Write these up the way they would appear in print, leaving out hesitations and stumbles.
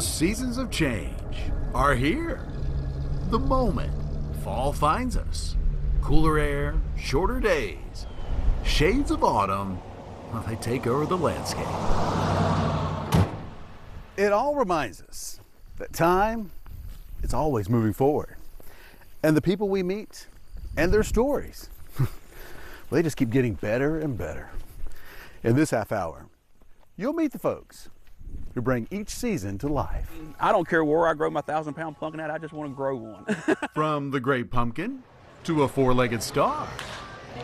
The seasons of change are here. The moment fall finds us. Cooler air, shorter days, shades of autumn, well, they take over the landscape. It all reminds us that time is always moving forward. And the people we meet and their stories, well, they just keep getting better and better. In this half hour, you'll meet the folks who bring each season to life. I don't care where I grow my 1,000-pound pumpkin at, I just want to grow one. From the great pumpkin to a four-legged star.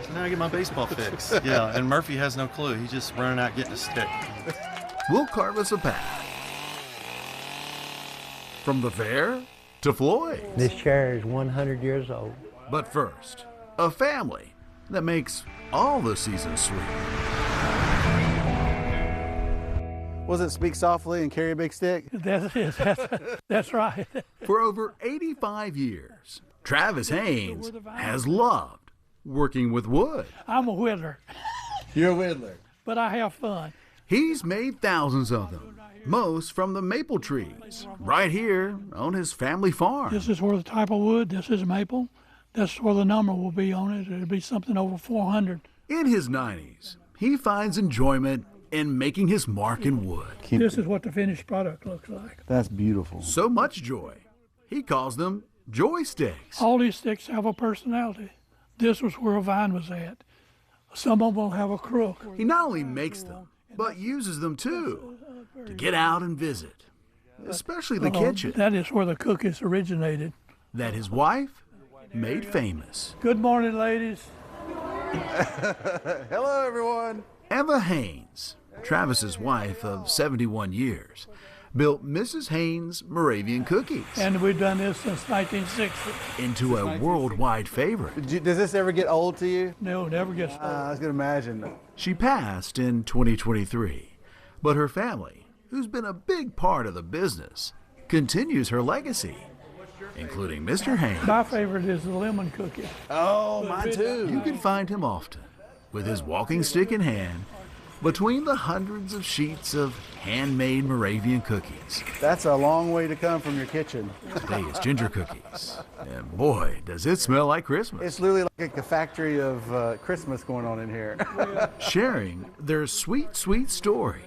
So now I get my baseball fix. Yeah, and Murphy has no clue. He's just running out getting a stick. We'll carve us a path. From the fair to Floyd. This chair is 100 years old. But first, a family that makes all the seasons sweet. Was it Speak Softly and Carry a Big Stick? That's right. For over 85 years, Travis Haynes has loved working with wood. I'm a whittler, You're a whittler. but I have fun. He's made thousands of them, most from the maple trees, right here on his family farm. This is where the type of wood, this is maple. That's where the number will be on it. It'll be something over 400. In his 90s, he finds enjoyment in making his mark in wood. This is what the finished product looks like. That's beautiful. So much joy, he calls them joy sticks. All these sticks have a personality. This was where a vine was at. Some of them will have a crook. He not only makes them, but uses them too, to get out and visit, especially the kitchen That is where the cookies originated. that his wife made famous. Good morning, ladies. Hello, everyone. Eva Haynes, Travis's wife of 71 years, built Mrs. Haynes Moravian cookies And we've done this since 1960. into a worldwide favorite. Does this ever get old to you? No, never gets old. I was going to imagine. She passed in 2023, but her family, who's been a big part of the business, continues her legacy, including Mr. Haynes. My favorite is the lemon cookie. Oh, mine too. You can find him often, with his walking stick in hand, between the hundreds of sheets of handmade Moravian cookies. That's a long way to come from your kitchen. Today is ginger cookies, and boy, does it smell like Christmas. It's literally like a factory of Christmas going on in here. Sharing their sweet, sweet story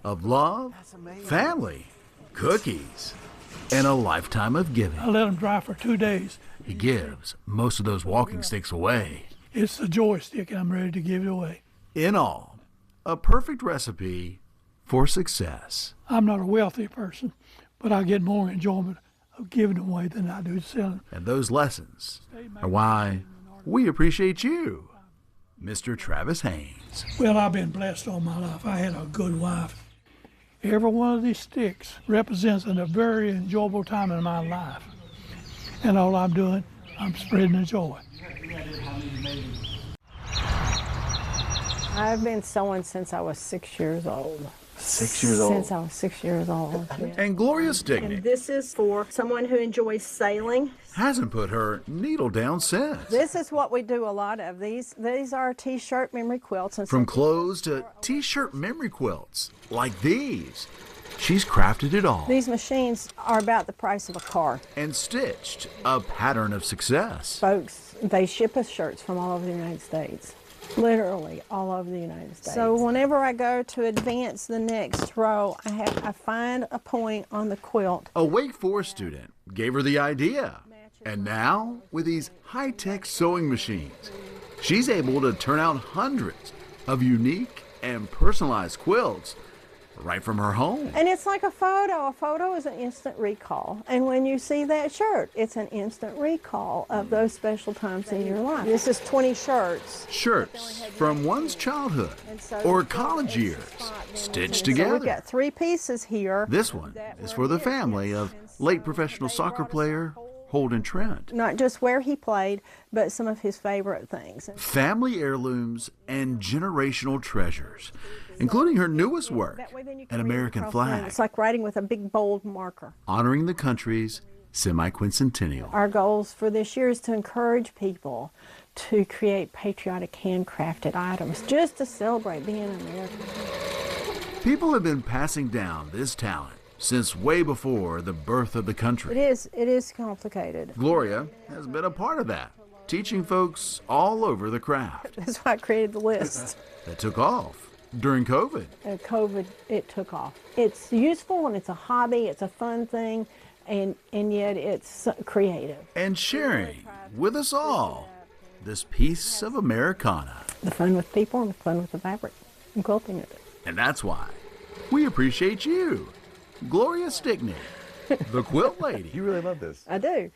of love, family, cookies, and a lifetime of giving. I let them dry for 2 days. He gives most of those walking sticks away. It's the joystick, and I'm ready to give it away. In all, a perfect recipe for success. I'm not a wealthy person, but I get more enjoyment of giving away than I do selling. And those lessons are why we appreciate you, Mr. Travis Haynes. Well, I've been blessed all my life. I had a good wife. Every one of these sticks represents a very enjoyable time in my life. And all I'm doing, I'm spreading the joy. I've been sewing since I was 6 years old. 6 years old. Since I was 6 years old. Yeah. And Gloria Stickney This is for someone who enjoys sailing. hasn't put her needle down since. This is what we do a lot of. These are T-shirt memory quilts. And From clothes to t-shirt memory quilts like these, she's crafted it all these machines are about the price of a car. and stitched a pattern of success. Folks, they ship us shirts from all over the United States. Literally all over the United States. So whenever I go to advance the next row, I find a point on the quilt. A Wake Forest student gave her the idea. And now, with these high-tech sewing machines, she's able to turn out hundreds of unique and personalized quilts right from her home. And it's like a photo. A photo is an instant recall. And when you see that shirt, it's an instant recall of those special times in your life. This is 20 shirts. Shirts from one's childhood or college years, stitched together. So we've got 3 pieces here. This one is for the family of late professional soccer player Holden Trent. Not just where he played, but some of his favorite things. Family heirlooms and generational treasures, including her newest work, an American flag, It's like writing with a big bold marker. honoring the country's semi-quincentennial. Our goals for this year is to encourage people to create patriotic handcrafted items just to celebrate being American. People have been passing down this talent since way before the birth of the country. It is complicated. Gloria has been a part of that, teaching folks all over the craft. That's why I created the list. That took off during COVID. COVID, it took off. It's useful and it's a hobby, it's a fun thing, and yet it's creative. And sharing with us all this piece of Americana. The fun with people and the fun with the fabric and quilting it. And that's why we appreciate you, Gloria Stickney, the quilt lady. You really love this. I do.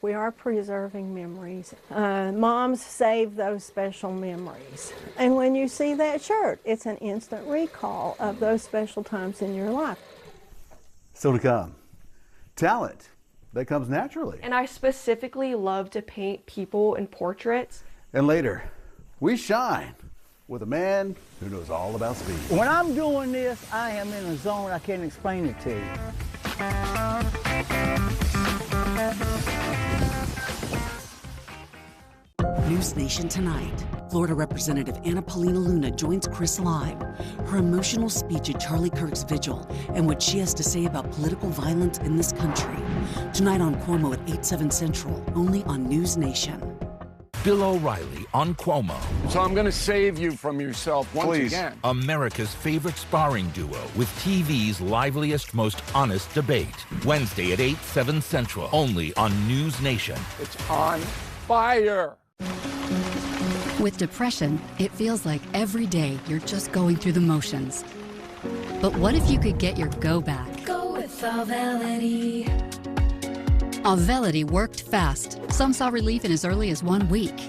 We are preserving memories. Moms save those special memories. And when you see that shirt, it's an instant recall of those special times in your life. Still to come, talent that comes naturally. And I specifically love to paint people and portraits. And later, we shine with a man who knows all about speed. When I'm doing this, I am in a zone I can't explain it to you. News Nation tonight. Florida Representative Anna Paulina Luna joins Chris Live. Her emotional speech at Charlie Kirk's vigil and what she has to say about political violence in this country. Tonight on Cuomo at 8/7 Central, only on News Nation. Bill O'Reilly on Cuomo. So I'm going to save you from yourself once again. America's favorite sparring duo with TV's liveliest, most honest debate. Wednesday at 8/7 Central, only on News Nation. It's on fire. With depression, it feels like every day you're just going through the motions. But what if you could get your go back? Go with Auvelity. Auvelity worked fast. Some saw relief in as early as 1 week.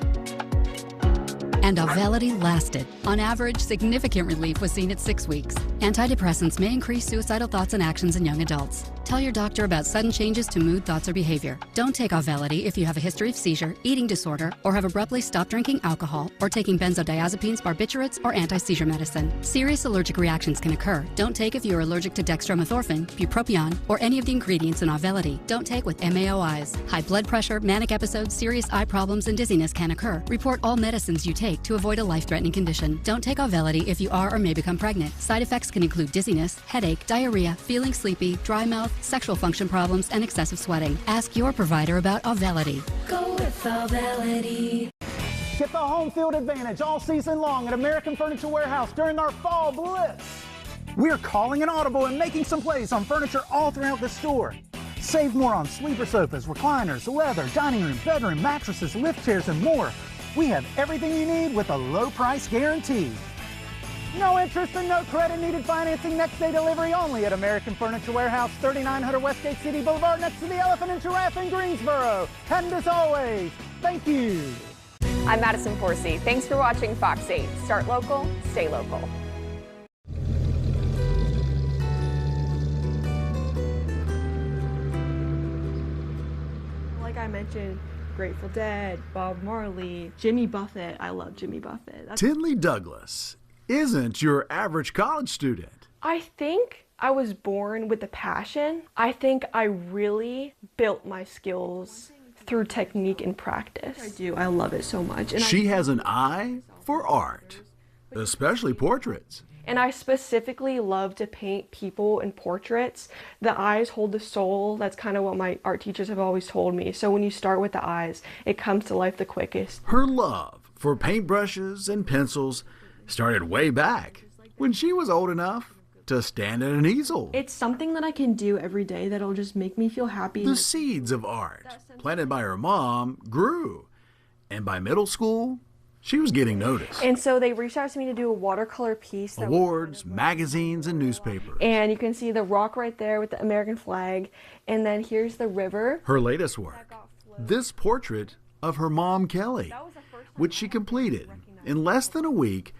And Auvelity lasted. On average, significant relief was seen at 6 weeks. Antidepressants may increase suicidal thoughts and actions in young adults. Tell your doctor about sudden changes to mood, thoughts, or behavior. Don't take Auvelity if you have a history of seizure, eating disorder, or have abruptly stopped drinking alcohol, or taking benzodiazepines, barbiturates, or anti-seizure medicine. Serious allergic reactions can occur. Don't take if you are allergic to dextromethorphan, bupropion, or any of the ingredients in Auvelity. Don't take with MAOIs. High blood pressure, manic episodes, serious eye problems, and dizziness can occur. Report all medicines you take to avoid a life-threatening condition. Don't take Auvelity if you are or may become pregnant. Side effects can include dizziness, headache, diarrhea, feeling sleepy, dry mouth, sexual function problems, and excessive sweating. Ask your provider about Auvelity. Go with Auvelity. Get the home field advantage all season long at American Furniture Warehouse during our Fall Blitz. We're calling an audible and making some plays on furniture all throughout the store. Save more on sleeper sofas, recliners, leather, dining room, bedroom, mattresses, lift chairs, and more. We have everything you need with a low price guarantee. No interest and no credit needed financing, next day delivery only at American Furniture Warehouse, 3900 Westgate City Boulevard, next to the Elephant and Giraffe in Greensboro. And as always, thank you. I'm Madison Forsey. Thanks for watching Fox 8. Start local, stay local. Like I mentioned, Grateful Dead, Bob Marley, Jimmy Buffett. I love Jimmy Buffett. Tinley Douglas isn't your average college student. I think I was born with a passion. I think I really built my skills through technique and practice. I do. I love it so much. And she has an eye for art, especially portraits. And I specifically love to paint people and portraits. The eyes hold the soul. That's kind of what my art teachers have always told me. So when you start with the eyes, it comes to life the quickest. Her love for paintbrushes and pencils started way back when she was old enough to stand at an easel. It's something that I can do every day that'll just make me feel happy. The seeds of art planted by her mom grew, and by middle school, she was getting noticed. And so they reached out to me to do a watercolor piece. Awards, magazines, and newspapers. And you can see the rock right there with the American flag. And then here's the river. Her latest work, this portrait of her mom, Kelly, which she completed in less than a week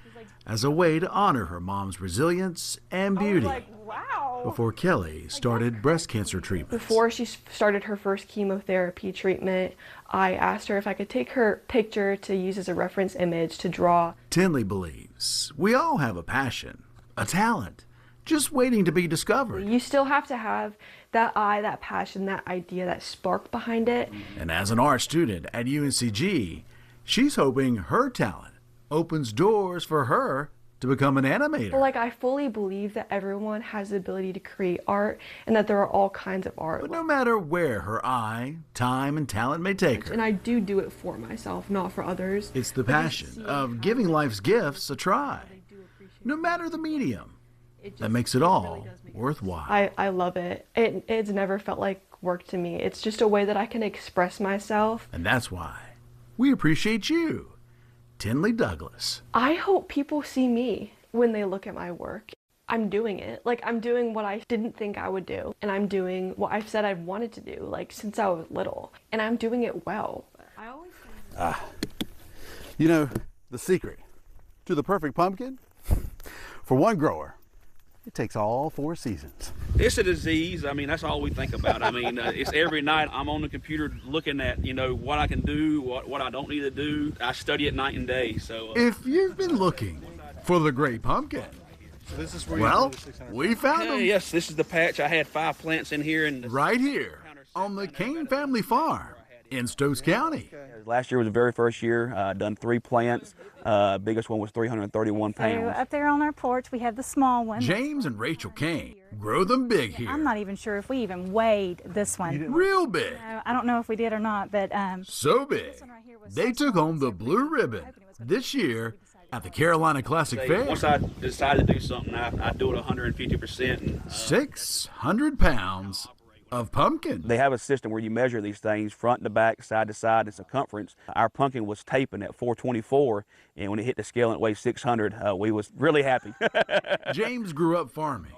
as a way to honor her mom's resilience and beauty. Wow. Before Kelly started breast cancer treatment. Before she started her first chemotherapy treatment, I asked her if I could take her picture to use as a reference image to draw. Tinley believes we all have a passion, a talent, just waiting to be discovered. You still have to have that eye, that passion, that idea, that spark behind it. And as an art student at UNCG, she's hoping her talent opens doors for her to become an animator. Well, like, I fully believe that everyone has the ability to create art and that there are all kinds of art. But no matter where her eye, time, and talent may take her, And I do it for myself, not for others. it's the passion of giving life's gifts a try. No matter the medium, that makes it all worthwhile. I love it. It's never felt like work to me. It's just a way that I can express myself. And that's why we appreciate you, Tinley Douglas. I hope people see me when they look at my work. I'm doing it. Like, I'm doing what I didn't think I would do. And I'm doing what I've said I wanted to do, like, since I was little. And I'm doing it well. You know, the secret to the perfect pumpkin? For one grower, it takes all 4 seasons. It's a disease. I mean, that's all we think about. I mean, it's every night I'm on the computer looking at, what I can do, what I don't need to do. I study it night and day. So If you've been looking for the great pumpkin, well, we found them. Yes, this is the patch. I had 5 plants in here. And right here on the Kane family farm in Stokes County. Last year was the very first year. Done 3 plants. Biggest one was 331 So pounds. up there on our porch, we have the small one. James and Rachel Kane grow them big here. I'm not even sure if we even weighed this one. Real big. I don't know if we did or not, but So big, they took home the blue ribbon this year at the Carolina Classic Fair. Once I decide to do something, I do it 150%. And, 600 pounds of pumpkin. They have a system where you measure these things front to back, side to side, and circumference. Our pumpkin was taping at 424, and when it hit the scale and it weighed 600, we was really happy. James grew up farming,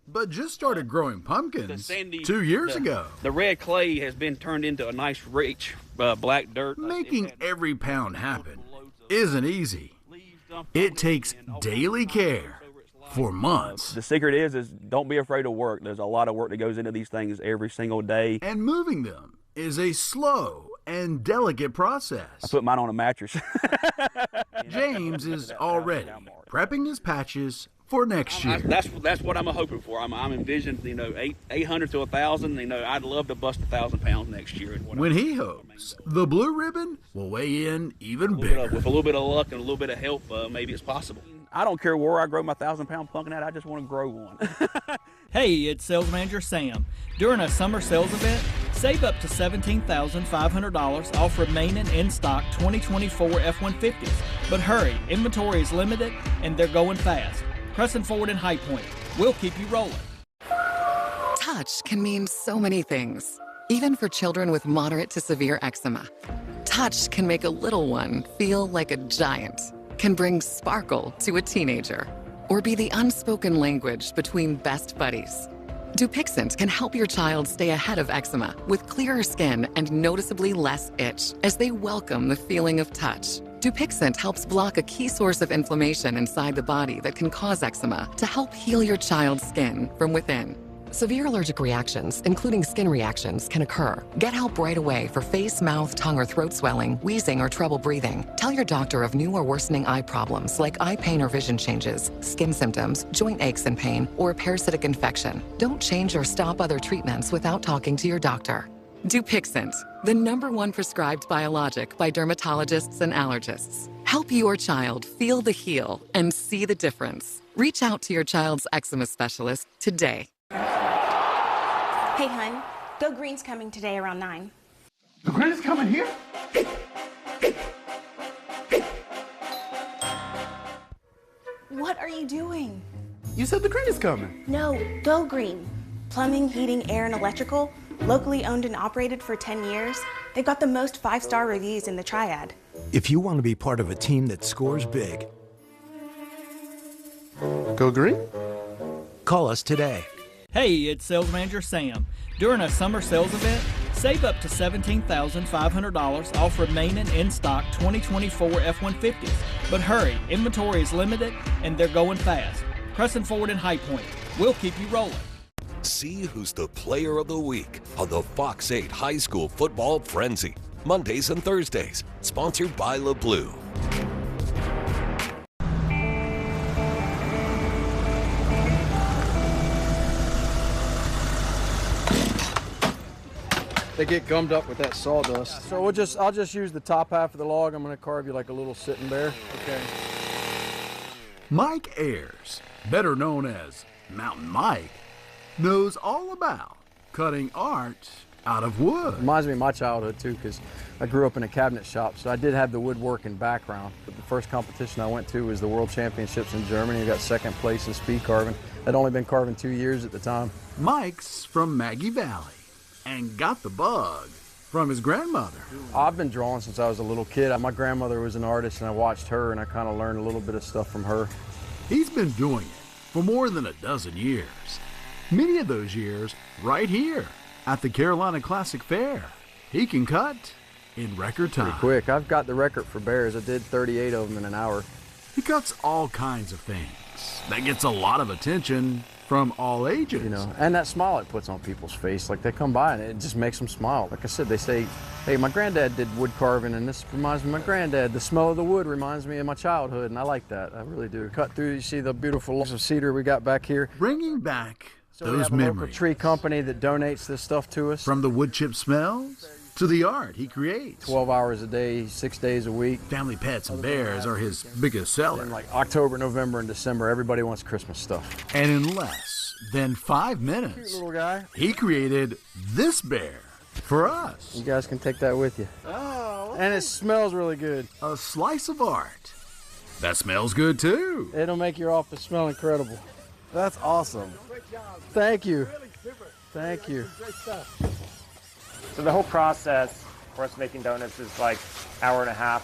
but just started growing pumpkins 2 years ago. The red clay has been turned into a nice, rich black dirt. Making every pound happen isn't easy. It takes daily care for months. The secret is don't be afraid to work. There's a lot of work that goes into these things every single day. And moving them is a slow and delicate process. I put mine on a mattress. James is already prepping his patches for next year. That's what I'm hoping for. I'm envisioning, 800 to 1,000. I'd love to bust 1,000 pounds next year. When he hopes the blue ribbon will weigh in even bigger. With a little bit of luck and a little bit of help, maybe it's possible. I don't care where I grow my 1,000-pound pumpkin at. I just want to grow one. Hey, it's Sales Manager Sam. During a summer sales event, save up to $17,500 off remaining in-stock 2024 F-150s. But hurry, inventory is limited and they're going fast. Crescent Forward and High Point. We'll keep you rolling. Touch can mean so many things, even for children with moderate to severe eczema. Touch can make a little one feel like a giant, can bring sparkle to a teenager, or be the unspoken language between best buddies. Dupixent can help your child stay ahead of eczema with clearer skin and noticeably less itch as they welcome the feeling of touch. Dupixent helps block a key source of inflammation inside the body that can cause eczema to help heal your child's skin from within. Severe allergic reactions, including skin reactions, can occur. Get help right away for face, mouth, tongue, or throat swelling, wheezing, or trouble breathing. Tell your doctor of new or worsening eye problems like eye pain or vision changes, skin symptoms, joint aches and pain, or a parasitic infection. Don't change or stop other treatments without talking to your doctor. Dupixent, the #1 prescribed biologic by dermatologists and allergists. Help your child feel the heal and see the difference. Reach out to your child's eczema specialist today. Hey, hun, Go Green's coming today around 9. The Green's coming here? What are you doing? You said the Green is coming. No, Go Green. Plumbing, heating, air, and electrical. Locally owned and operated for 10 years. They've got the most 5-star reviews in the Triad. If you want to be part of a team that scores big, Go Green? Call us today. Hey, it's Sales Manager Sam. During a summer sales event, save up to $17,500 off remaining in-stock 2024 F-150s. But hurry, inventory is limited and they're going fast. Crescent Forward and High Point. We'll keep you rolling. See who's the player of the week on the Fox 8 High School Football Frenzy. Mondays and Thursdays. Sponsored by LeBlue. They get gummed up with that sawdust. So I'll just use the top half of the log. I'm gonna carve you like a little sitting bear. Okay. Mike Ayers, better known as Mountain Mike, knows all about cutting art out of wood. Reminds me of my childhood too, because I grew up in a cabinet shop, so I did have the woodworking background. But the first competition I went to was the World Championships in Germany. I got second place in speed carving. I'd only been carving 2 years at the time. Mike's from Maggie Valley and got the bug from his grandmother. I've been drawing since I was a little kid. My grandmother was an artist, and I watched her, and I kind of learned a little bit of stuff from her. He's been doing it for more than a dozen years. Many of those years right here at the Carolina Classic Fair. He can cut in record time. Pretty quick. I've got the record for bears. I did 38 of them in an hour. He cuts all kinds of things. That gets a lot of attention from all ages. You know, and that smile it puts on people's face. Like, they come by and it just makes them smile. Like I said, they say, hey, my granddad did wood carving and this reminds me of my granddad. The smell of the wood reminds me of my childhood, and I like that. I really do. Cut through, you see the beautiful logs of cedar we got back here. Bringing back those we have a local memories. tree company that donates this stuff to us. From the wood chip smells to the art he creates. 12 hours a day, 6 days a week. Family pets and bears are his biggest seller. In like October, November, and December, everybody wants Christmas stuff. And in less than 5 minutes, Cute little guy. He created this bear for us. You guys can take that with you. Oh. And it smells really good. A slice of art. That smells good too. It'll make your office smell incredible. That's awesome. Thank you. Thank you. Great stuff. So the whole process for us making donuts is like hour and a half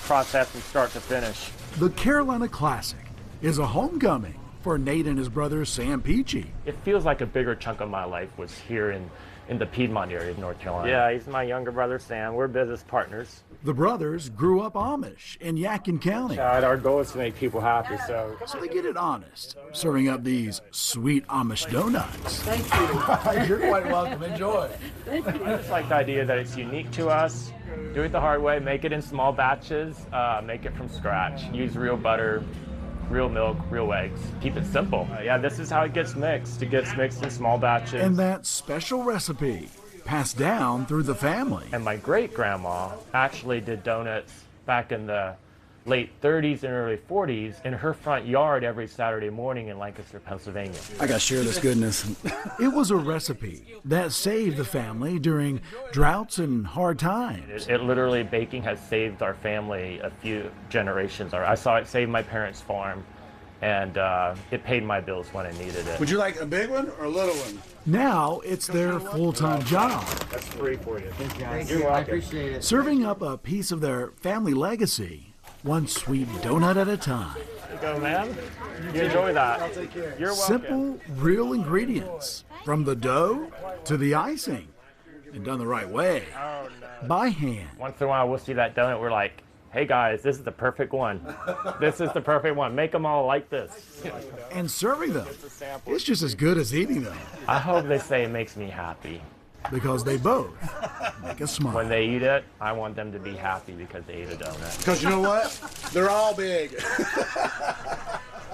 process from start to finish. The Carolina Classic is a homecoming for Nate and his brother Sam Peachy. It feels like a bigger chunk of my life was here in the Piedmont area of North Carolina. Yeah, he's my younger brother Sam. We're business partners. The brothers grew up Amish in Yadkin County. Our goal is to make people happy, so they get it honest, serving up these sweet Amish donuts. Thank you. You're quite welcome. Enjoy. I just like the idea that it's unique to us. Do it the hard way, make it in small batches, make it from scratch. Use real butter, real milk, real eggs. Keep it simple. Yeah, this is how it gets mixed. It gets mixed in small batches. And that special recipe passed down through the family. And my great-grandma actually did donuts back in the late 30s and early 40s in her front yard every Saturday morning in Lancaster, Pennsylvania. I gotta share this goodness. It was a recipe that saved the family during droughts and hard times. It literally, baking has saved our family a few generations. I saw it save my parents' farm, and it paid my bills when I needed it. Would you like a big one or a little one? Now it's their full-time job. That's free for you. Thank you, guys. You're welcome. I appreciate it. Serving up a piece of their family legacy, one sweet donut at a time. There you go, man. You enjoy that. I'll take care. You're welcome. Simple, real ingredients, from the dough to the icing, and done the right way, by hand. Once in a while, we'll see that donut. We're like, hey guys, this is the perfect one. This is the perfect one. Make them all like this. And serving them, it's just as good as eating them. I hope they say it makes me happy. Because they both make us smile. When they eat it, I want them to be happy because they ate a donut. Because you know what? They're all big.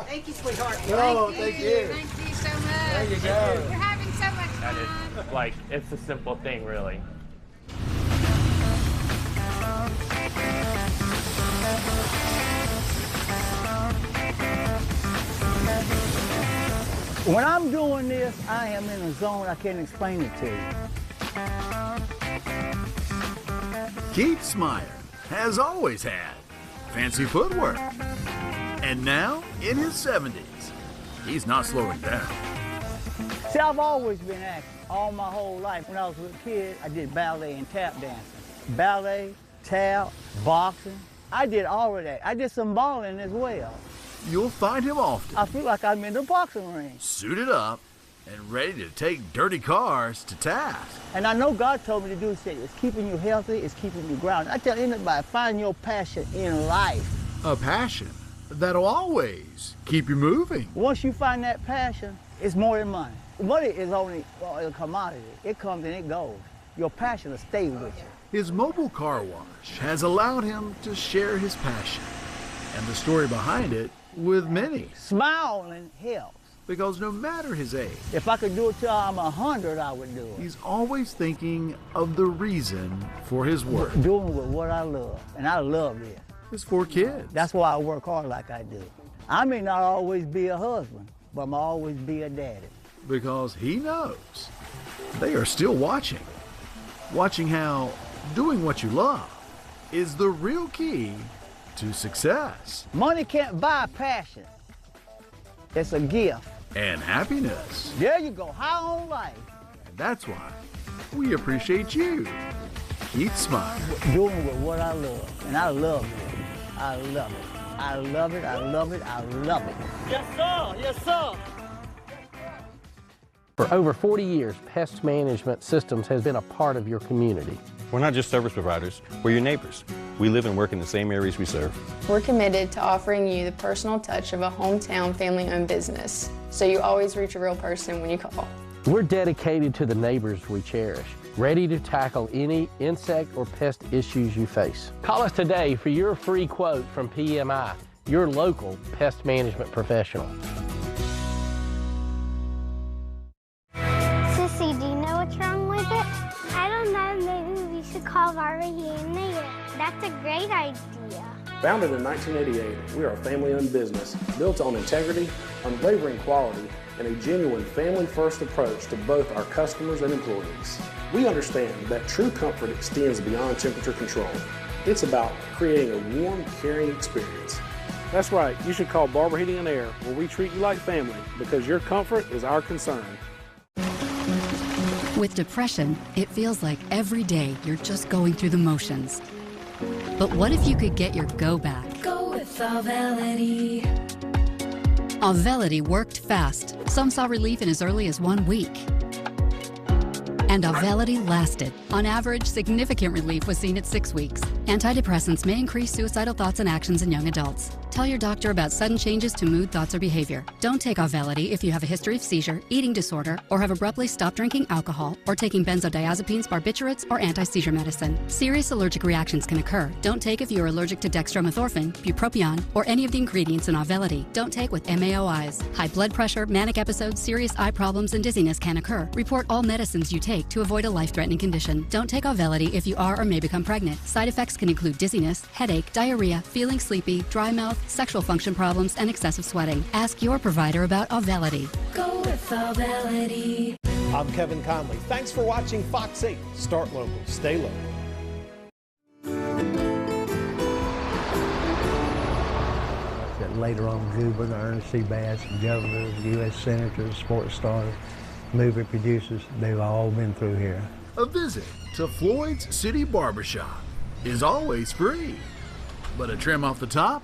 Thank you, sweetheart. Oh, thank you. Thank you so much. There you go. We're having so much That fun. is, like, it's a simple thing, really. When I'm doing this, I am in a zone I can't explain it to you. Keith Smyer has always had fancy footwork. And now, in his 70s, he's not slowing down. See, I've always been acting all my whole life. When I was a little kid, I did ballet and tap dancing. Ballet, tap, boxing. I did all of that. I did some bowling as well. You'll find him often. I feel like I'm in the boxing ring. Suited up and ready to take dirty cars to task. And I know God told me to do this. It's keeping you healthy, it's keeping you grounded. I tell anybody, find your passion in life. A passion that'll always keep you moving. Once you find that passion, it's more than money. Money is only a commodity. It comes and it goes. Your passion will stay with you. His mobile car wash has allowed him to share his passion and the story behind it with many. Smiling helps. Because no matter his age, if I could do it till I'm 100, I would do it. He's always thinking of the reason for his work. Doing with what I love, and I love this. His 4 kids. That's why I work hard like I do. I may not always be a husband, but I'm always be a daddy. Because he knows they are still watching. Watching how doing what you love is the real key to success. Money can't buy passion. It's a gift. And happiness. There you go, high on life. And that's why we appreciate you. Keep smiling. Doing with what I love, and I love it. I love it. I love it, I love it, I love it. Yes, sir, yes, sir. For over 40 years, Pest Management Systems has been a part of your community. We're not just service providers, we're your neighbors. We live and work in the same areas we serve. We're committed to offering you the personal touch of a hometown family-owned business, so you always reach a real person when you call. We're dedicated to the neighbors we cherish, ready to tackle any insect or pest issues you face. Call us today for your free quote from PMI, your local pest management professional. Sissy, do you know what's wrong with it? I don't know, maybe we should call Barbara here and there. That's a great idea. Founded in 1988, we are a family-owned business built on integrity, unwavering quality, and a genuine family-first approach to both our customers and employees. We understand that true comfort extends beyond temperature control. It's about creating a warm, caring experience. That's right, you should call Barber Heating and Air, where we treat you like family, because your comfort is our concern. With depression, it feels like every day you're just going through the motions. But what if you could get your go back? Go with Auvelity. Auvelity worked fast. Some saw relief in as early as 1 week. And Auvelity lasted. On average, significant relief was seen at 6 weeks. Antidepressants may increase suicidal thoughts and actions in young adults. Tell your doctor about sudden changes to mood, thoughts, or behavior. Don't take Auvelity if you have a history of seizure, eating disorder, or have abruptly stopped drinking alcohol, or taking benzodiazepines, barbiturates, or anti-seizure medicine. Serious allergic reactions can occur. Don't take if you're allergic to dextromethorphan, bupropion, or any of the ingredients in Auvelity. Don't take with MAOIs. High blood pressure, manic episodes, serious eye problems, and dizziness can occur. Report all medicines you take to avoid a life-threatening condition. Don't take Auvelity if you are or may become pregnant. Side effects can include dizziness, headache, diarrhea, feeling sleepy, dry mouth, sexual function problems, and excessive sweating. Ask your provider about Auvelity. Go with Auvelity. I'm Kevin Conley. Thanks for watching Fox 8. Start local, stay local. Later on, Goodwin, Ernest C. Bass, governors, U.S. senators, sports stars, movie producers, they've all been through here. A visit to Floyd's City Barbershop is always free, but a trim off the top,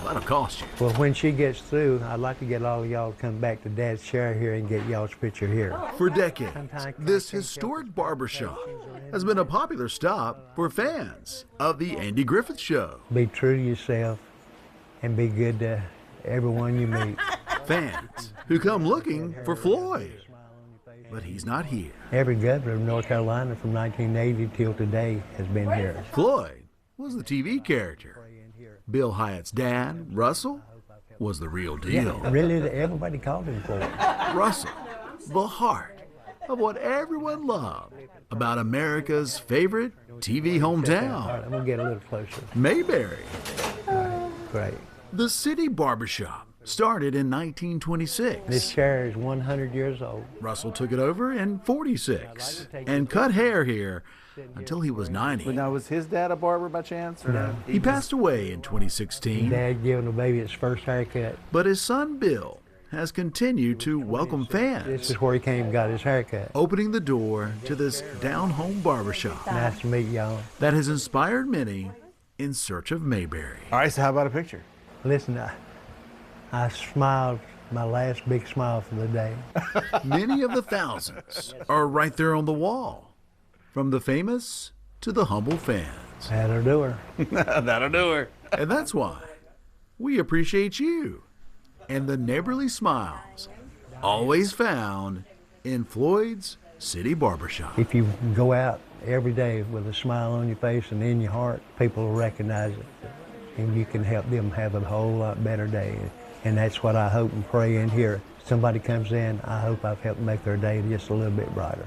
that'll cost you. Well, when she gets through, I'd like to get all of y'all to come back to Dad's chair here and get y'all's picture here. For decades, this historic barbershop has been a popular stop for fans of the Andy Griffith Show. Be true to yourself and be good to everyone you meet. Fans who come looking for Floyd, but he's not here. Every governor of North Carolina from 1980 till today has been here. Floyd was the TV character. Bill Hyatt's dad, Russell, was the real deal. Yeah, really, everybody called him Floyd. Russell, the heart of what everyone loved about America's favorite TV hometown. All right, I'm gonna get a little closer. Mayberry. Great. The City Barbershop started in 1926. This chair is 100 years old. Russell took it over in 46 and cut hair here until he was 90. But now, was his dad a barber by chance? Or No. He passed away in 2016. Dad giving the baby its first haircut. But his son Bill has continued to welcome fans. This is where he came and got his haircut. Opening the door to this down-home barbershop. Nice to meet y'all. That has inspired many in search of Mayberry. All right, so how about a picture? Listen, I smiled my last big smile for the day. Many of the thousands are right there on the wall, from the famous to the humble fans. That'll do her. That'll do her. And that's why we appreciate you and the neighborly smiles always found in Floyd's City Barbershop. If you go out every day with a smile on your face and in your heart, people will recognize it. And you can help them have a whole lot better day. And that's what I hope and pray in here. Somebody comes in, I hope I've helped make their day just a little bit brighter.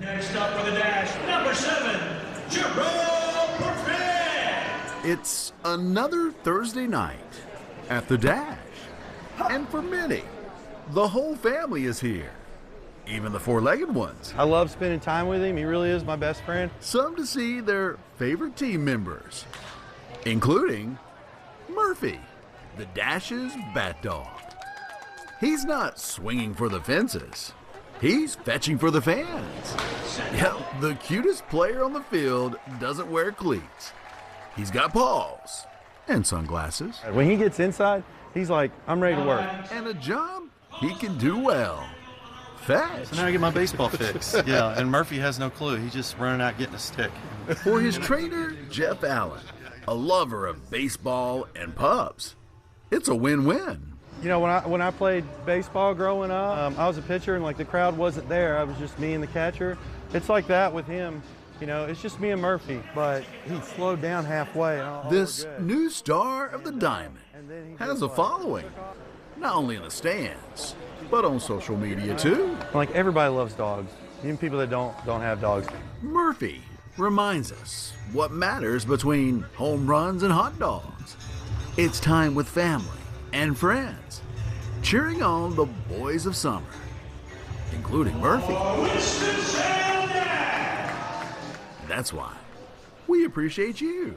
Next up for the dash, number 7, Jerome Perfect. It's another Thursday night at the Dash. And for many, the whole family is here. Even the four-legged ones. I love spending time with him. He really is my best friend. Some to see their favorite team members, including Murphy, the Dash's bat dog. He's not swinging for the fences. He's fetching for the fans. Yeah, the cutest player on the field doesn't wear cleats. He's got paws and sunglasses. When he gets inside, he's like, I'm ready to work. And a job he can do well. Fetch. So now I get my baseball fix. Yeah, and Murphy has no clue. He's just running out getting a stick. For his trainer, Jeff Allen, a lover of baseball and pups, it's a win-win. You know, when I played baseball growing up, I was a pitcher and like the crowd wasn't there. I was just me and the catcher. It's like that with him. You know, it's just me and Murphy, but he slowed down halfway. This new star of the Diamond has a following, not only in the stands, but on social media too. Like everybody loves dogs, even people that don't have dogs. Murphy reminds us what matters between home runs and hot dogs. It's time with family and friends, cheering on the boys of summer, including Murphy. That's why we appreciate you,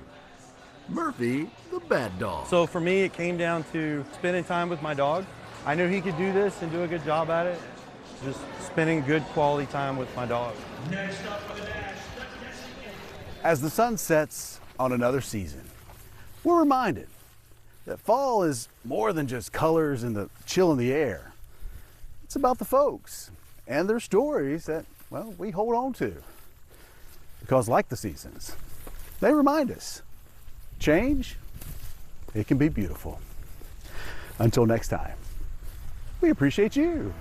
Murphy the Bat Dog. So for me, it came down to spending time with my dog. I knew he could do this and do a good job at it. Just spending good quality time with my dog. Next up for the Dash. As the sun sets on another season, we're reminded that fall is more than just colors and the chill in the air. It's about the folks and their stories that, well, we hold on to. Because like the seasons, they remind us, change, it can be beautiful. Until next time, we appreciate you.